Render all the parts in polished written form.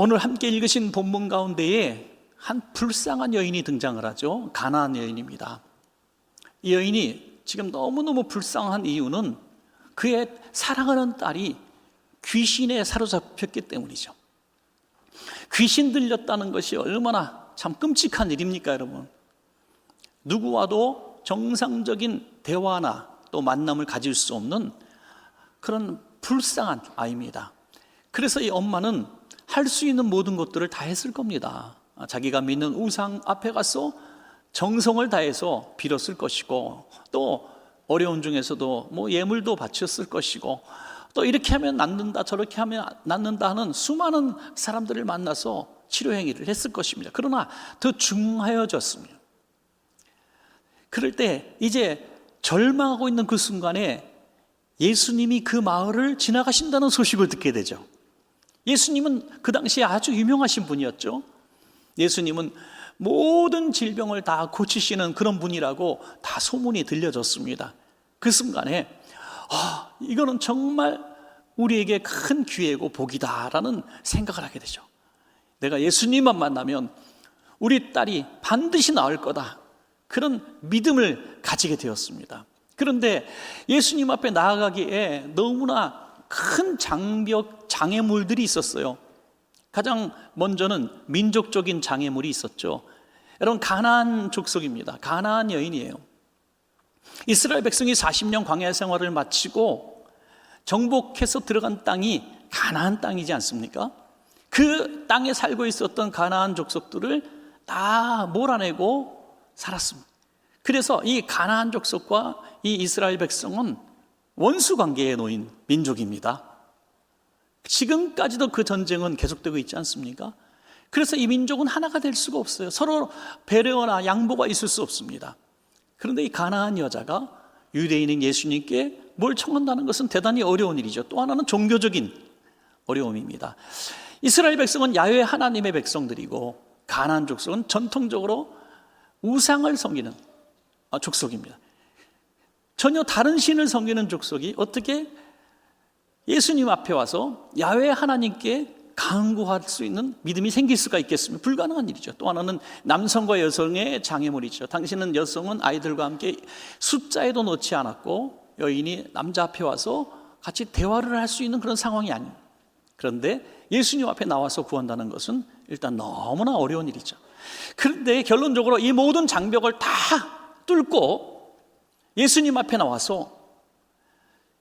오늘 함께 읽으신 본문 가운데에 한 불쌍한 여인이 등장을 하죠. 가나안 여인입니다. 이 여인이 지금 너무너무 불쌍한 이유는 그의 사랑하는 딸이 귀신에 사로잡혔기 때문이죠. 귀신 들렸다는 것이 얼마나 참 끔찍한 일입니까, 여러분? 누구와도 정상적인 대화나 또 만남을 가질 수 없는 그런 불쌍한 아이입니다. 그래서 이 엄마는 할 수 있는 모든 것들을 다 했을 겁니다. 자기가 믿는 우상 앞에 가서 정성을 다해서 빌었을 것이고, 또 어려운 중에서도 예물도 바쳤을 것이고, 또 이렇게 하면 낫는다 저렇게 하면 낫는다 하는 수많은 사람들을 만나서 치료 행위를 했을 것입니다. 그러나 더 중하여졌습니다. 그럴 때 이제 절망하고 있는 그 순간에 예수님이 그 마을을 지나가신다는 소식을 듣게 되죠. 예수님은 그 당시에 아주 유명하신 분이었죠. 예수님은 모든 질병을 다 고치시는 그런 분이라고 다 소문이 들려졌습니다. 그 순간에 이거는 정말 우리에게 큰 기회고 복이다라는 생각을 하게 되죠. 내가 예수님만 만나면 우리 딸이 반드시 나을 거다, 그런 믿음을 가지게 되었습니다. 그런데 예수님 앞에 나아가기에 너무나 큰 장애물들이 있었어요. 가장 먼저는 민족적인 장애물이 있었죠. 여러분, 가나안 족속입니다. 가나안 여인이에요. 이스라엘 백성이 40년 광야 생활을 마치고 정복해서 들어간 땅이 가나안 땅이지 않습니까? 그 땅에 살고 있었던 가나안 족속들을 다 몰아내고 살았습니다. 그래서 이 가나안 족속과 이 이스라엘 백성은 원수 관계에 놓인 민족입니다. 지금까지도 그 전쟁은 계속되고 있지 않습니까? 그래서 이 민족은 하나가 될 수가 없어요. 서로 배려나 양보가 있을 수 없습니다. 그런데 이 가나안 여자가 유대인인 예수님께 뭘 청한다는 것은 대단히 어려운 일이죠. 또 하나는 종교적인 어려움입니다. 이스라엘 백성은 야훼 하나님의 백성들이고, 가나안 족속은 전통적으로 우상을 섬기는 족속입니다. 전혀 다른 신을 섬기는 족속이 어떻게 예수님 앞에 와서 야훼 하나님께 간구할 수 있는 믿음이 생길 수가 있겠습니까? 불가능한 일이죠. 또 하나는 남성과 여성의 장애물이죠. 당신은 여성은 아이들과 함께 숫자에도 넣지 않았고, 여인이 남자 앞에 와서 같이 대화를 할 수 있는 그런 상황이 아닙니다. 그런데 예수님 앞에 나와서 구한다는 것은 일단 너무나 어려운 일이죠. 그런데 결론적으로 이 모든 장벽을 다 뚫고 예수님 앞에 나와서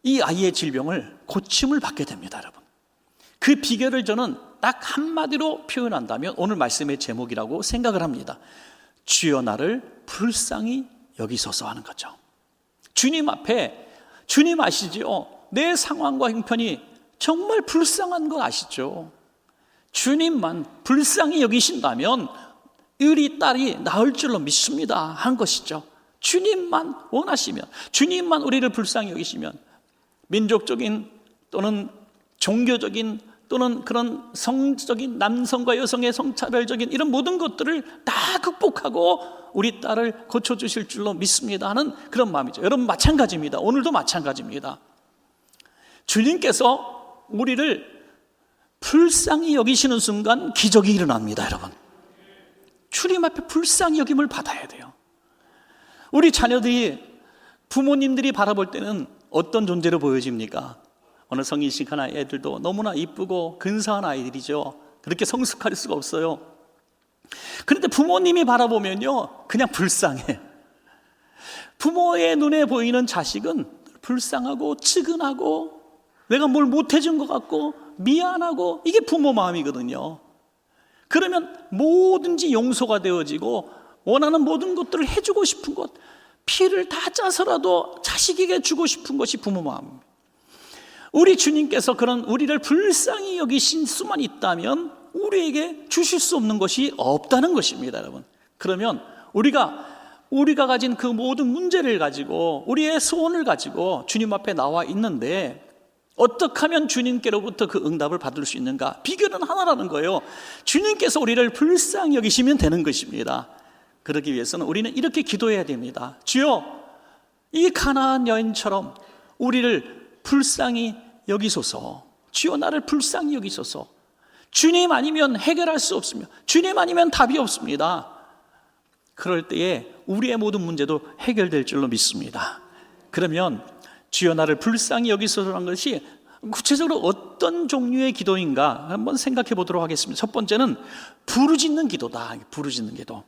이 아이의 질병을 고침을 받게 됩니다, 여러분. 그 비결을 저는 딱 한마디로 표현한다면 오늘 말씀의 제목이라고 생각을 합니다. 주여 나를 불쌍히 여기소서 하는 거죠. 주님 앞에, 주님 아시죠? 내 상황과 형편이 정말 불쌍한 거 아시죠? 주님만 불쌍히 여기신다면 우리 딸이 나을 줄로 믿습니다 한 것이죠. 주님만 원하시면, 주님만 우리를 불쌍히 여기시면 민족적인 또는 종교적인 또는 그런 성적인 남성과 여성의 성차별적인 이런 모든 것들을 다 극복하고 우리 딸을 고쳐주실 줄로 믿습니다 하는 그런 마음이죠. 여러분, 마찬가지입니다. 오늘도 마찬가지입니다. 주님께서 우리를 불쌍히 여기시는 순간 기적이 일어납니다, 여러분. 주님 앞에 불쌍히 여김을 받아야 돼요. 우리 자녀들이, 부모님들이 바라볼 때는 어떤 존재로 보여집니까? 어느 성인식 하나 애들도 너무나 이쁘고 근사한 아이들이죠. 그렇게 성숙할 수가 없어요. 그런데 부모님이 바라보면요, 그냥 불쌍해. 부모의 눈에 보이는 자식은 불쌍하고 측은하고 내가 뭘 못해준 것 같고 미안하고, 이게 부모 마음이거든요. 그러면 뭐든지 용서가 되어지고 원하는 모든 것들을 해주고 싶은 것, 피를 다 짜서라도 자식에게 주고 싶은 것이 부모 마음입니다. 우리 주님께서 그런 우리를 불쌍히 여기신 수만 있다면 우리에게 주실 수 없는 것이 없다는 것입니다, 여러분. 그러면 우리가 가진 그 모든 문제를 가지고, 우리의 소원을 가지고 주님 앞에 나와 있는데 어떻게 하면 주님께로부터 그 응답을 받을 수 있는가? 비결은 하나라는 거예요. 주님께서 우리를 불쌍히 여기시면 되는 것입니다. 그러기 위해서는 우리는 이렇게 기도해야 됩니다. 주여, 이 가나안 여인처럼 우리를 불쌍히 여기소서. 주여 나를 불쌍히 여기소서. 주님 아니면 해결할 수 없습니다. 주님 아니면 답이 없습니다. 그럴 때에 우리의 모든 문제도 해결될 줄로 믿습니다. 그러면 주여 나를 불쌍히 여기소서라는 것이 구체적으로 어떤 종류의 기도인가 한번 생각해 보도록 하겠습니다. 첫 번째는 부르짖는 기도다. 부르짖는 기도.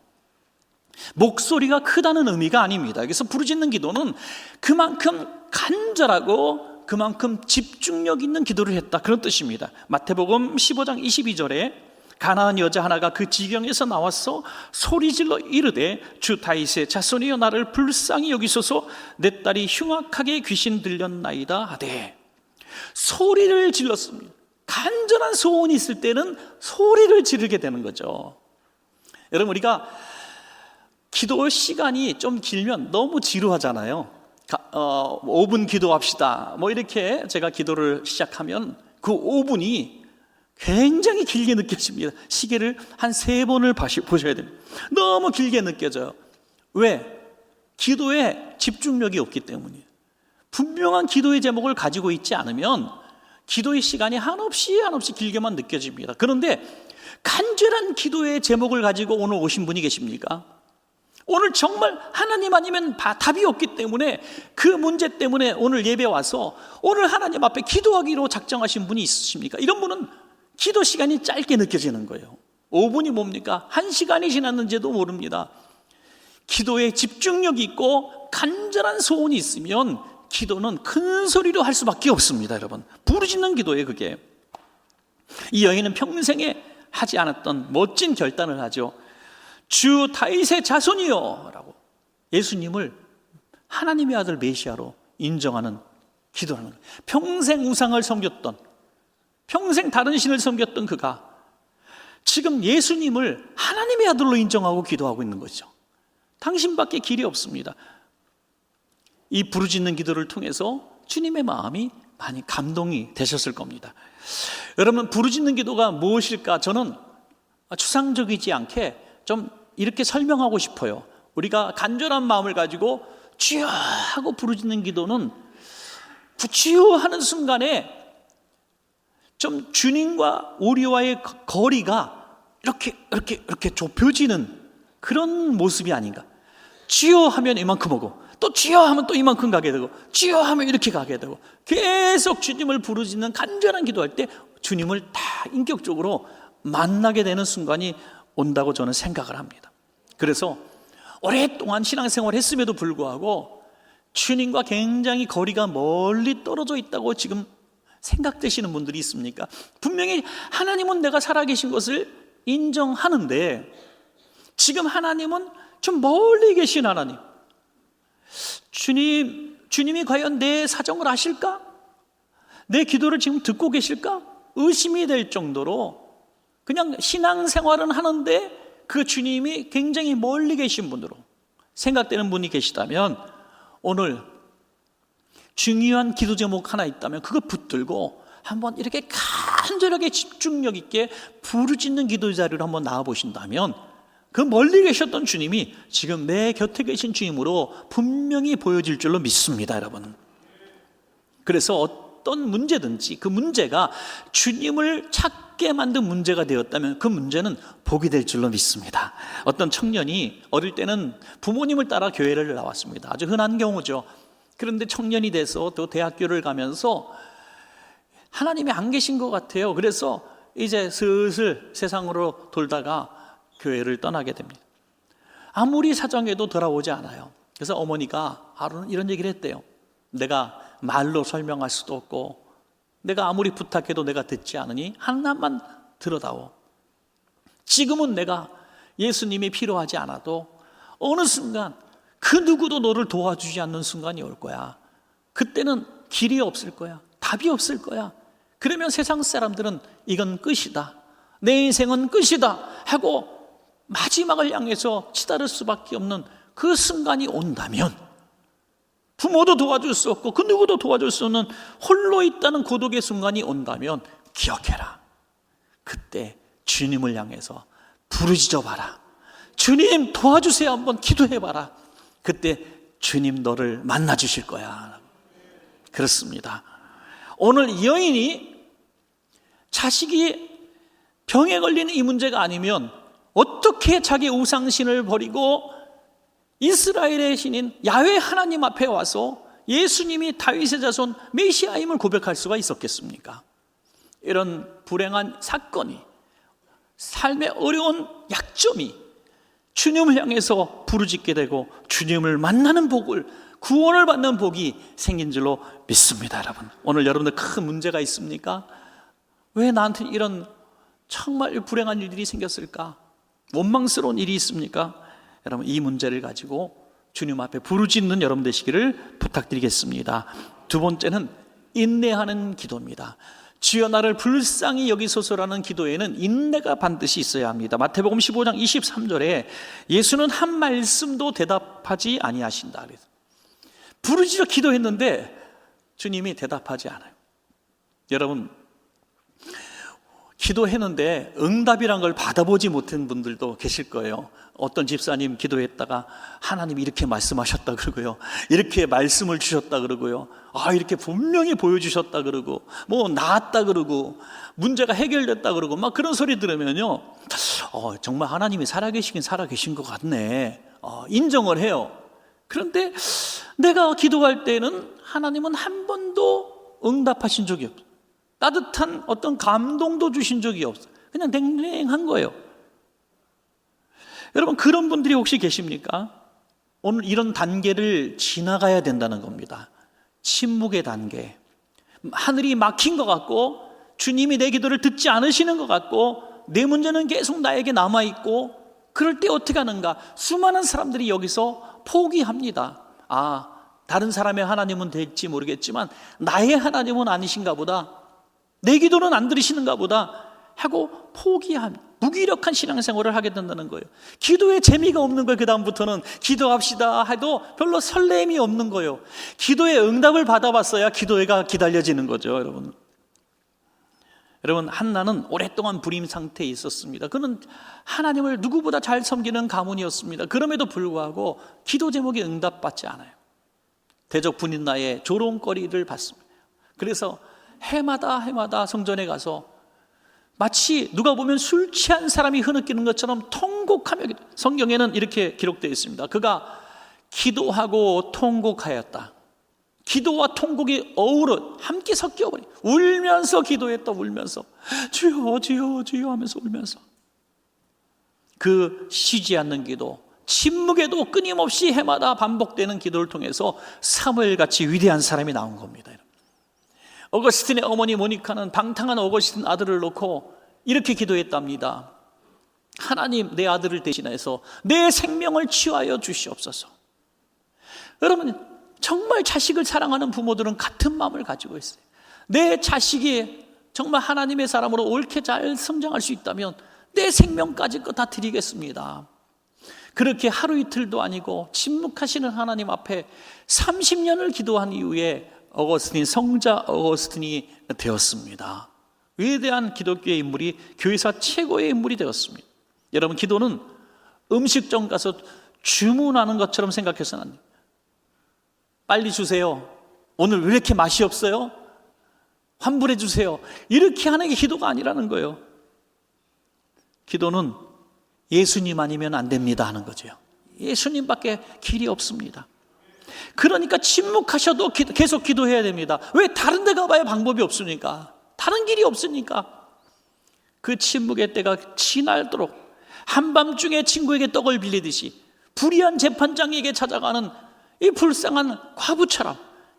목소리가 크다는 의미가 아닙니다. 그래서 부르짖는 기도는 그만큼 간절하고 그만큼 집중력 있는 기도를 했다, 그런 뜻입니다. 마태복음 15장 22절에 가난한 여자 하나가 그 지경에서 나와서 소리질러 이르되 주 다윗의 자손이여 나를 불쌍히 여기소서 내 딸이 흉악하게 귀신 들렸나이다 하되, 소리를 질렀습니다. 간절한 소원이 있을 때는 소리를 지르게 되는 거죠. 여러분, 우리가 기도 시간이 좀 길면 너무 지루하잖아요. 5분 기도합시다 뭐 이렇게 제가 기도를 시작하면 그 5분이 굉장히 길게 느껴집니다. 시계를 한 3번을 보셔야 됩니다. 너무 길게 느껴져요. 왜? 기도에 집중력이 없기 때문이에요. 분명한 기도의 제목을 가지고 있지 않으면 기도의 시간이 한없이 길게만 느껴집니다. 그런데 간절한 기도의 제목을 가지고 오늘 오신 분이 계십니까? 오늘 정말 하나님 아니면 답이 없기 때문에 그 문제 때문에 오늘 예배 와서 오늘 하나님 앞에 기도하기로 작정하신 분이 있으십니까? 이런 분은 기도 시간이 짧게 느껴지는 거예요. 5분이 뭡니까? 1시간이 지났는지도 모릅니다. 기도에 집중력이 있고 간절한 소원이 있으면 기도는 큰 소리로 할 수밖에 없습니다. 여러분, 부르짖는 기도예요. 그게. 이 여인은 평생에 하지 않았던 멋진 결단을 하죠. 주 다윗의 자손이요 라고 예수님을 하나님의 아들 메시아로 인정하는 기도하는 거예요. 평생 우상을 섬겼던, 평생 다른 신을 섬겼던 그가 지금 예수님을 하나님의 아들로 인정하고 기도하고 있는 거죠. 당신밖에 길이 없습니다. 이 부르짖는 기도를 통해서 주님의 마음이 많이 감동이 되셨을 겁니다. 여러분, 부르짖는 기도가 무엇일까? 저는 추상적이지 않게 좀 이렇게 설명하고 싶어요. 우리가 간절한 마음을 가지고 주여 하고 부르짖는 기도는 주여 하는 순간에 좀 주님과 우리와의 거리가 이렇게 좁혀지는 그런 모습이 아닌가. 주여 하면 이만큼 오고 또 주여 하면 또 이만큼 가게 되고 주여 하면 이렇게 가게 되고 계속 주님을 부르짖는 간절한 기도할 때 주님을 다 인격적으로 만나게 되는 순간이 온다고 저는 생각을 합니다. 그래서 오랫동안 신앙생활을 했음에도 불구하고 주님과 굉장히 거리가 멀리 떨어져 있다고 지금 생각되시는 분들이 있습니까? 분명히 하나님은 내가 살아계신 것을 인정하는데 지금 하나님은 좀 멀리 계신 하나님, 주님이 과연 내 사정을 아실까? 내 기도를 지금 듣고 계실까? 의심이 될 정도로 그냥 신앙생활은 하는데 그 주님이 굉장히 멀리 계신 분으로 생각되는 분이 계시다면 오늘 중요한 기도 제목 하나 있다면 그거 붙들고 한번 이렇게 간절하게 집중력 있게 부르짖는 기도 자리로 한번 나와 보신다면 그 멀리 계셨던 주님이 지금 내 곁에 계신 주님으로 분명히 보여질 줄로 믿습니다, 여러분. 그래서 어떤 문제든지 그 문제가 주님을 찾게 만든 문제가 되었다면 그 문제는 복이 될 줄로 믿습니다. 어떤 청년이 어릴 때는 부모님을 따라 교회를 나왔습니다. 아주 흔한 경우죠. 그런데 청년이 돼서 또 대학교를 가면서 하나님이 안 계신 것 같아요. 그래서 이제 슬슬 세상으로 돌다가 교회를 떠나게 됩니다. 아무리 사정해도 돌아오지 않아요. 그래서 어머니가 하루는 이런 얘기를 했대요. 내가 말로 설명할 수도 없고 내가 아무리 부탁해도 내가 듣지 않으니 하나만 들어다오. 지금은 내가 예수님이 필요하지 않아도 어느 순간 그 누구도 너를 도와주지 않는 순간이 올 거야. 그때는 길이 없을 거야. 답이 없을 거야. 그러면 세상 사람들은 이건 끝이다, 내 인생은 끝이다 하고 마지막을 향해서 치달을 수밖에 없는 그 순간이 온다면, 부모도 도와줄 수 없고 그 누구도 도와줄 수 없는 홀로 있다는 고독의 순간이 온다면 기억해라. 그때 주님을 향해서 부르짖어봐라. 주님 도와주세요. 한번 기도해봐라. 그때 주님 너를 만나주실 거야. 그렇습니다. 오늘 이 여인이 자식이 병에 걸린 이 문제가 아니면 어떻게 자기 우상신을 버리고 이스라엘의 신인 야훼 하나님 앞에 와서 예수님이 다윗의 자손 메시아임을 고백할 수가 있었겠습니까? 이런 불행한 사건이, 삶의 어려운 약점이 주님을 향해서 부르짖게 되고 주님을 만나는 복을, 구원을 받는 복이 생긴 줄로 믿습니다. 여러분, 오늘 여러분들 큰 문제가 있습니까? 왜 나한테 이런 정말 불행한 일들이 생겼을까? 원망스러운 일이 있습니까? 여러분, 이 문제를 가지고 주님 앞에 부르짖는 여러분 되시기를 부탁드리겠습니다. 두 번째는 인내하는 기도입니다. 주여 나를 불쌍히 여기소서라는 기도에는 인내가 반드시 있어야 합니다. 마태복음 15장 23절에 예수는 한 말씀도 대답하지 아니하신다. 부르짖어 기도했는데 주님이 대답하지 않아요. 여러분, 기도했는데 응답이란 걸 받아보지 못한 분들도 계실 거예요. 어떤 집사님 기도했다가 하나님이 이렇게 말씀하셨다 그러고요, 이렇게 말씀을 주셨다 그러고요, 이렇게 분명히 보여주셨다 그러고, 뭐 나았다 그러고, 문제가 해결됐다 그러고, 막 그런 소리 들으면요, 정말 하나님이 살아계시긴 살아계신 것 같네, 인정을 해요. 그런데 내가 기도할 때는 하나님은 한 번도 응답하신 적이 없어요. 따뜻한 어떤 감동도 주신 적이 없어요. 그냥 냉랭한 거예요. 여러분, 그런 분들이 혹시 계십니까? 오늘 이런 단계를 지나가야 된다는 겁니다. 침묵의 단계. 하늘이 막힌 것 같고 주님이 내 기도를 듣지 않으시는 것 같고 내 문제는 계속 나에게 남아있고, 그럴 때 어떻게 하는가? 수많은 사람들이 여기서 포기합니다. 다른 사람의 하나님은 될지 모르겠지만 나의 하나님은 아니신가 보다, 내 기도는 안 들으시는가 보다 하고 포기한 무기력한 신앙생활을 하게 된다는 거예요. 기도에 재미가 없는 거예요. 그 다음부터는 기도합시다 해도 별로 설렘이 없는 거예요. 기도의 응답을 받아봤어야 기도가 기다려지는 거죠. 여러분, 한나는 오랫동안 불임 상태에 있었습니다. 그는 하나님을 누구보다 잘 섬기는 가문이었습니다. 그럼에도 불구하고 기도 제목이 응답받지 않아요. 대적 분인나의 조롱거리를 받습니다. 그래서 해마다 성전에 가서 마치 누가 보면 술 취한 사람이 흐느끼는 것처럼 통곡하며, 성경에는 이렇게 기록되어 있습니다. 그가 기도하고 통곡하였다. 기도와 통곡이 어우러 함께 섞여버린, 울면서 기도했다. 울면서 주여 주여 주여 하면서 울면서, 그 쉬지 않는 기도, 침묵에도 끊임없이 해마다 반복되는 기도를 통해서 사무엘같이 위대한 사람이 나온 겁니다. 어거스틴의 어머니 모니카는 방탕한 어거스틴 아들을 놓고 이렇게 기도했답니다. 하나님, 내 아들을 대신해서 내 생명을 취하여 주시옵소서. 여러분, 정말 자식을 사랑하는 부모들은 같은 마음을 가지고 있어요. 내 자식이 정말 하나님의 사람으로 옳게 잘 성장할 수 있다면 내 생명까지 다 드리겠습니다. 그렇게 하루 이틀도 아니고 침묵하시는 하나님 앞에 30년을 기도한 이후에 어거스틴, 성자 어거스틴이 되었습니다. 위대한 기독교의 인물이 교회사 최고의 인물이 되었습니다. 여러분, 기도는 음식점 가서 주문하는 것처럼 생각해서는 안 돼요. 빨리 주세요. 오늘 왜 이렇게 맛이 없어요? 환불해 주세요. 이렇게 하는 게 기도가 아니라는 거예요. 기도는 예수님 아니면 안 됩니다 하는 거죠. 예수님밖에 길이 없습니다. 그러니까 침묵하셔도 계속 기도해야 됩니다. 왜? 다른 데 가봐야 방법이 없으니까, 다른 길이 없으니까. 그 침묵의 때가 지날도록 한밤중에 친구에게 떡을 빌리듯이 불의한 재판장에게 찾아가는 이 불쌍한 과부처럼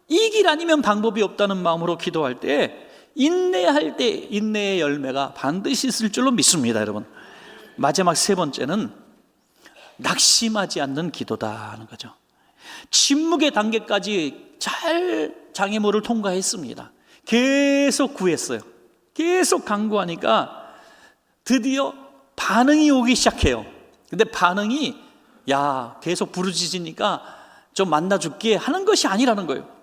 이 길 아니면 방법이 없다는 마음으로 기도할 때, 인내할 때 인내의 열매가 반드시 있을 줄로 믿습니다. 여러분, 마지막 세 번째는 낙심하지 않는 기도다 하는 거죠. 침묵의 단계까지 잘 장애물을 통과했습니다. 계속 구했어요. 계속 간구하니까 드디어 반응이 오기 시작해요. 근데 반응이 계속 부르짖으니까 좀 만나줄게 하는 것이 아니라는 거예요.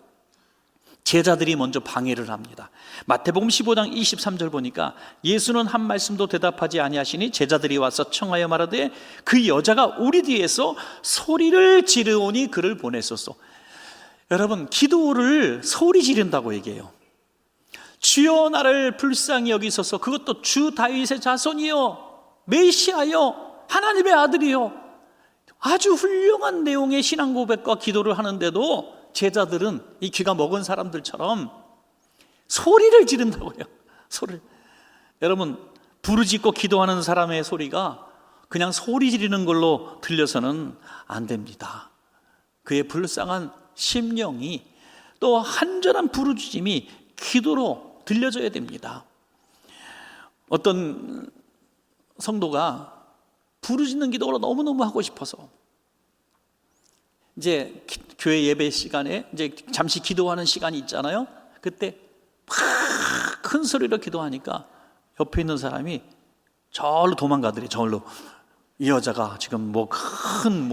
제자들이 먼저 방해를 합니다. 마태복음 15장 23절 보니까 예수는 한 말씀도 대답하지 아니하시니 제자들이 와서 청하여 말하되 그 여자가 우리 뒤에서 소리를 지르오니 그를 보내소서. 여러분, 기도를 소리 지른다고 얘기해요. 주여 나를 불쌍히 여기소서. 그것도 주 다윗의 자손이요, 메시아요, 하나님의 아들이요. 아주 훌륭한 내용의 신앙 고백과 기도를 하는데도 제자들은 이 귀가 먹은 사람들처럼 소리를 지른다고요. 소리를. 여러분, 부르짖고 기도하는 사람의 소리가 그냥 소리 지르는 걸로 들려서는 안 됩니다. 그의 불쌍한 심령이, 또 한절한 부르짖음이 기도로 들려져야 됩니다. 어떤 성도가 부르짖는 기도를 너무너무 하고 싶어서 이제 교회 예배 시간에 이제 잠시 기도하는 시간이 있잖아요. 그때 막 큰 소리로 기도하니까 옆에 있는 사람이 절로 도망가더래. 절로. 이 여자가 지금 큰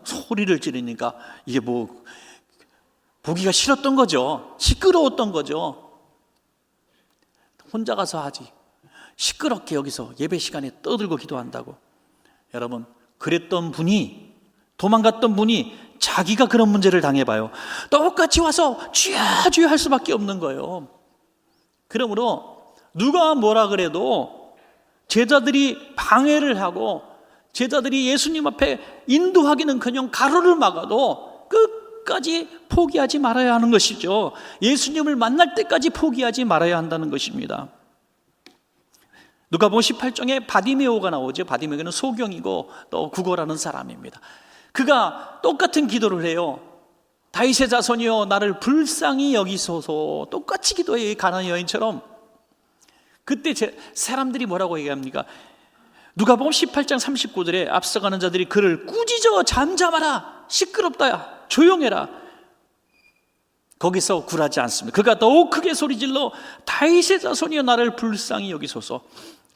소리를 지르니까 이게 보기가 싫었던 거죠. 시끄러웠던 거죠. 혼자 가서 하지. 시끄럽게 여기서 예배 시간에 떠들고 기도한다고. 여러분, 그랬던 분이, 도망갔던 분이 자기가 그런 문제를 당해봐요. 똑같이 와서 주야 주야 할 수밖에 없는 거예요. 그러므로 누가 뭐라 그래도 제자들이 방해를 하고 제자들이 예수님 앞에 인도하기는커녕 가로를 막아도 끝까지 포기하지 말아야 하는 것이죠. 예수님을 만날 때까지 포기하지 말아야 한다는 것입니다. 누가복음 18장에 바디메오가 나오죠. 바디메오는 소경이고 또 구걸하는 사람입니다. 그가 똑같은 기도를 해요. 다윗의 자손이여 나를 불쌍히 여기소서. 똑같이 기도해요. 가나안 여인처럼. 그때 사람들이 뭐라고 얘기합니까? 누가복음 18장 39절에 앞서가는 자들이 그를 꾸짖어 잠잠하라, 시끄럽다, 조용해라. 거기서 굴하지 않습니다. 그가 더욱 크게 소리질러 다윗의 자손이여 나를 불쌍히 여기소서.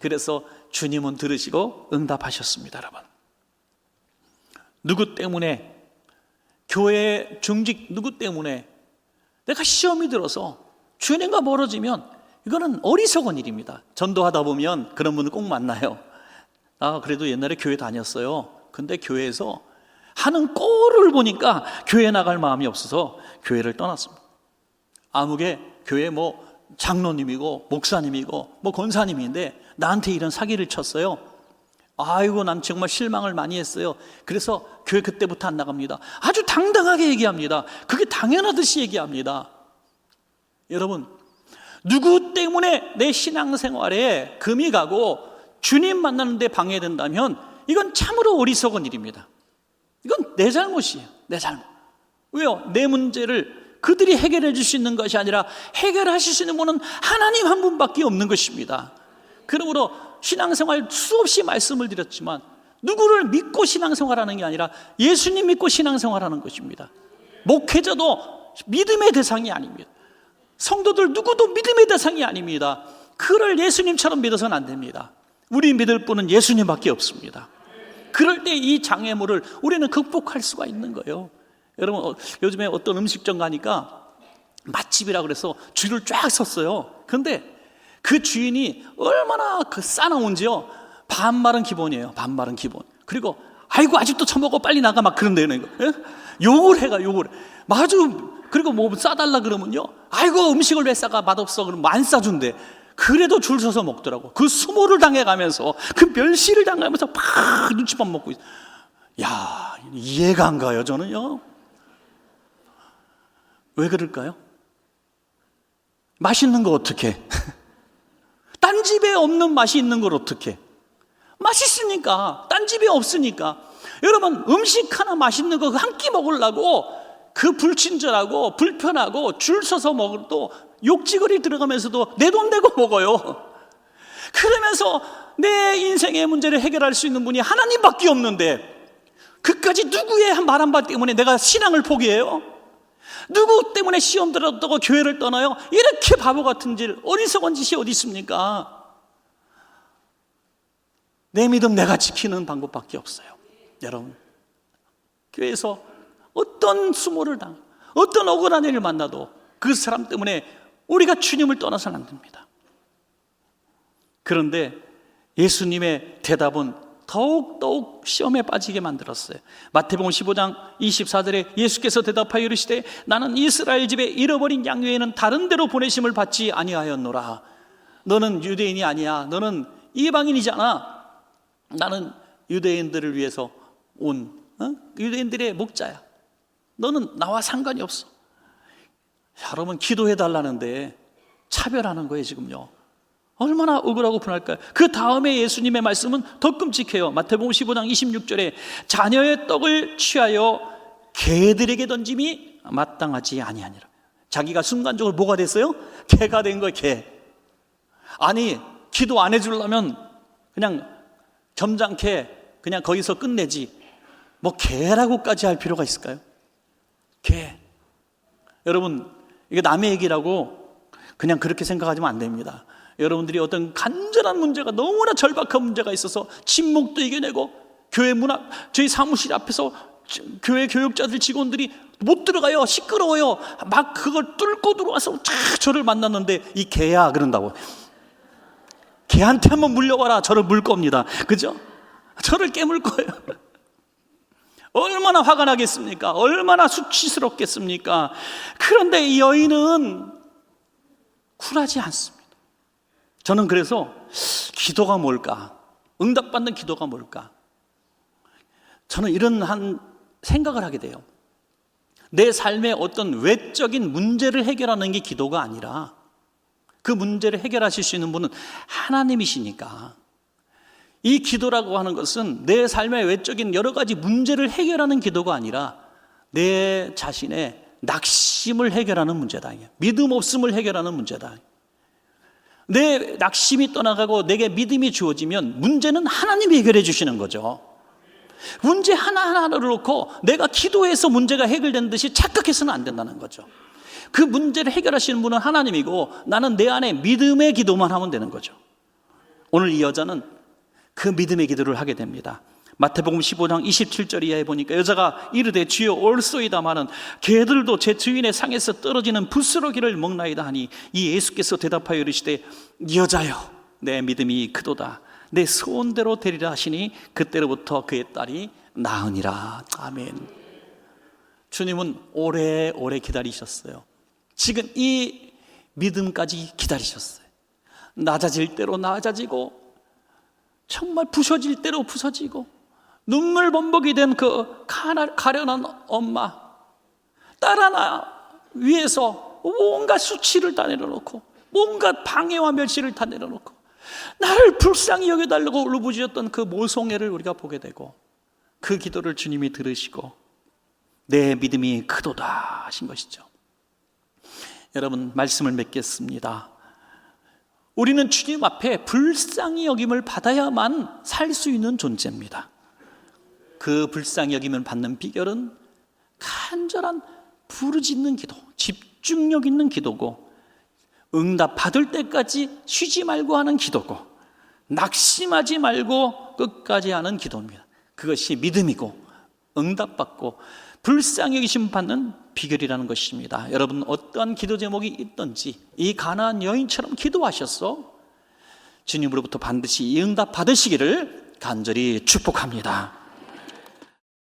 그래서 주님은 들으시고 응답하셨습니다. 여러분, 누구 때문에, 교회 중직 누구 때문에 내가 시험이 들어서 주님과 멀어지면 이거는 어리석은 일입니다. 전도하다 보면 그런 분을 꼭 만나요. 그래도 옛날에 교회 다녔어요. 근데 교회에서 하는 꼴을 보니까 교회 나갈 마음이 없어서 교회를 떠났습니다. 아무개 교회 장로님이고 목사님이고 권사님인데 나한테 이런 사기를 쳤어요. 아이고, 난 정말 실망을 많이 했어요. 그래서 교회 그때부터 안 나갑니다. 아주 당당하게 얘기합니다. 그게 당연하듯이 얘기합니다. 여러분, 누구 때문에 내 신앙생활에 금이 가고 주님 만나는데 방해된다면 이건 참으로 어리석은 일입니다. 이건 내 잘못이에요. 내 잘못. 왜요? 내 문제를 그들이 해결해 줄 수 있는 것이 아니라 해결하실 수 있는 분은 하나님 한 분밖에 없는 것입니다. 그러므로 신앙생활 수없이 말씀을 드렸지만 누구를 믿고 신앙생활하는 게 아니라 예수님 믿고 신앙생활하는 것입니다. 목회자도 믿음의 대상이 아닙니다. 성도들 누구도 믿음의 대상이 아닙니다. 그를 예수님처럼 믿어서는 안 됩니다. 우리 믿을 분은 예수님밖에 없습니다. 그럴 때 이 장애물을 우리는 극복할 수가 있는 거예요. 여러분, 요즘에 어떤 음식점 가니까 맛집이라 그래서 줄을 쫙 섰어요. 그런데 그 주인이 얼마나 싸나운지요. 반말은 기본이에요. 반말은 기본. 그리고 아이고 아직도 처먹어 빨리 나가 막 그런대요. 욕을 해가 욕을. 마주 그리고 싸달라 그러면요. 아이고 음식을 왜 싸가, 맛없어 그러면 안 싸준대. 그래도 줄 서서 먹더라고. 그 수모를 당해가면서, 그 멸시를 당하면서 팍 눈치밥 먹고 있어. 야, 이해가 안 가요, 저는요. 왜 그럴까요? 맛있는 거 어떻게? 딴 집에 없는 맛이 있는 걸 어떻게? 맛있으니까. 딴 집에 없으니까. 여러분, 음식 하나 맛있는 거 한 끼 먹으려고 그 불친절하고 불편하고 줄 서서 먹어도 욕지거리 들어가면서도 내 돈 내고 먹어요. 그러면서 내 인생의 문제를 해결할 수 있는 분이 하나님밖에 없는데 그까지 누구의 말 한마디 때문에 내가 신앙을 포기해요? 누구 때문에 시험 들었다고 교회를 떠나요? 이렇게 바보 같은 짓, 어리석은 짓이 어디 있습니까? 내 믿음 내가 지키는 방법밖에 없어요. 여러분, 교회에서 어떤 수모를 어떤 억울한 일을 만나도 그 사람 때문에 우리가 주님을 떠나서는 안 됩니다. 그런데 예수님의 대답은 더욱 시험에 빠지게 만들었어요. 마태복음 15장 24절에 예수께서 대답하여 이르시되 나는 이스라엘 집에 잃어버린 양 외에는 다른 데로 보내심을 받지 아니하였노라. 너는 유대인이 아니야. 너는 이방인이잖아. 나는 유대인들을 위해서 온 유대인들의 목자야. 너는 나와 상관이 없어. 여러분, 기도해 달라는데 차별하는 거예요 지금요. 얼마나 억울하고 분할까요? 그 다음에 예수님의 말씀은 더 끔찍해요. 마태복음 15장 26절에 자녀의 떡을 취하여 개들에게 던짐이 마땅하지 아니하니라. 자기가 순간적으로 뭐가 됐어요? 개가 된 거예요. 개. 아니, 기도 안 해주려면 그냥 점잖게 그냥 거기서 끝내지 뭐 개라고까지 할 필요가 있을까요? 개. 여러분, 이게 남의 얘기라고 그냥 그렇게 생각하시면 안 됩니다. 여러분들이 어떤 간절한 문제가, 너무나 절박한 문제가 있어서 침묵도 이겨내고 교회 문 앞, 저희 사무실 앞에서 교회 교육자들 직원들이 못 들어가요. 시끄러워요. 막 그걸 뚫고 들어와서 저를 만났는데 이 개야 그런다고. 개한테 한번 물려봐라. 저를 물 겁니다. 그죠? 저를 깨물 거예요. 얼마나 화가 나겠습니까? 얼마나 수치스럽겠습니까? 그런데 이 여인은 쿨하지 않습니다. 저는 그래서 기도가 뭘까? 응답받는 기도가 뭘까? 저는 이런 한 생각을 하게 돼요. 내 삶의 어떤 외적인 문제를 해결하는 게 기도가 아니라 그 문제를 해결하실 수 있는 분은 하나님이시니까, 이 기도라고 하는 것은 내 삶의 외적인 여러 가지 문제를 해결하는 기도가 아니라 내 자신의 낙심을 해결하는 문제다. 믿음 없음을 해결하는 문제다. 내 낙심이 떠나가고 내게 믿음이 주어지면 문제는 하나님이 해결해 주시는 거죠. 문제 하나하나를 놓고 내가 기도해서 문제가 해결된 듯이 착각해서는 안 된다는 거죠. 그 문제를 해결하시는 분은 하나님이고 나는 내 안에 믿음의 기도만 하면 되는 거죠. 오늘 이 여자는 그 믿음의 기도를 하게 됩니다. 마태복음 15장 27절 이하에 보니까 여자가 이르되 주여 올소이다마는 개들도 제 주인의 상에서 떨어지는 부스러기를 먹나이다 하니 이 예수께서 대답하여 이르시되 여자여 내 믿음이 크도다 내 소원대로 되리라 하시니 그때로부터 그의 딸이 나으니라. 아멘. 주님은 오래오래 기다리셨어요. 지금 이 믿음까지 기다리셨어요. 낮아질 대로 낮아지고 정말 부서질 대로 부서지고 눈물 범벅이 된 그 가련한 엄마, 딸 하나 위해서 온갖 수치를 다 내려놓고 온갖 방해와 멸시를 다 내려놓고 나를 불쌍히 여겨달라고 울부짖었던 그 모성애를 우리가 보게 되고 그 기도를 주님이 들으시고 내 믿음이 크도다 하신 것이죠. 여러분, 말씀을 맺겠습니다. 우리는 주님 앞에 불쌍히 여김을 받아야만 살 수 있는 존재입니다. 그 불쌍히 여김을 받는 비결은 간절한 부르짖는 기도, 집중력 있는 기도고 응답 받을 때까지 쉬지 말고 하는 기도고 낙심하지 말고 끝까지 하는 기도입니다. 그것이 믿음이고 응답받고 불쌍히 여기심 받는 비결이라는 것입니다. 여러분, 어떠한 기도 제목이 있든지 이 가나안 여인처럼 기도하셔서 주님으로부터 반드시 이 응답 받으시기를 간절히 축복합니다.